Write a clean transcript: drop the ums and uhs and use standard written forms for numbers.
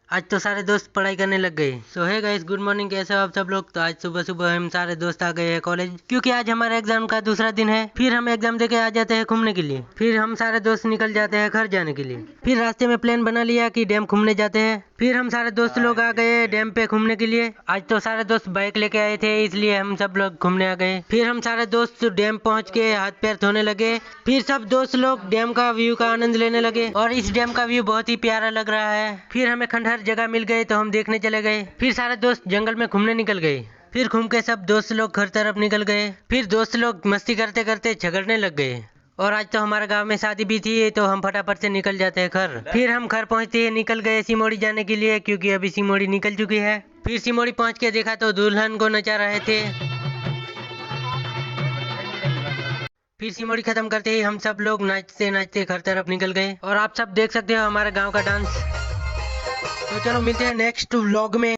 आज तो सारे दोस्त पढ़ाई करने लग गए। सो है गाइस, गुड मॉर्निंग, कैसे हो आप सब लोग। तो आज सुबह सुबह हम सारे दोस्त आ गए हैं कॉलेज, क्योंकि आज हमारे एग्जाम का दूसरा दिन है। फिर हम एग्जाम देके आ जाते हैं घूमने के लिए। फिर हम सारे दोस्त निकल जाते हैं घर जाने के लिए। फिर रास्ते में प्लान बना लिया कि डैम घूमने जाते हैं। फिर हम सारे दोस्त लोग आ गए डैम पे घूमने के लिए। आज तो सारे दोस्त बाइक लेके आए थे, इसलिए हम सब लोग घूमने आ गए। फिर हम सारे दोस्त डैम पहुंच के हाथ पैर धोने लगे। फिर सब दोस्त लोग डैम का व्यू का आनंद लेने लगे, और इस डैम का व्यू बहुत ही प्यारा लग रहा है। फिर हमें खंडहर जगह मिल गई तो हम देखने चले गए। फिर सारे दोस्त जंगल में घूमने निकल गए। फिर घूम के सब दोस्त लोग घर तरफ निकल गए। फिर दोस्त लोग मस्ती करते करते झगड़ने लग गए। और आज तो हमारे गांव में शादी भी थी, तो हम फटाफट से निकल जाते हैं घर। फिर हम घर पहुंचते ही निकल गए सिमोड़ी जाने के लिए, क्योंकि अभी सिमोड़ी निकल चुकी है। फिर सिमोड़ी पहुंच के देखा तो दुल्हन को नचा रहे थे। फिर सिमोड़ी खत्म करते ही हम सब लोग नाचते नाचते घर तरफ निकल गए। और आप सब देख सकते हो हमारे गांव का डांस। तो चलो मिलते हैं नेक्स्ट व्लॉग में।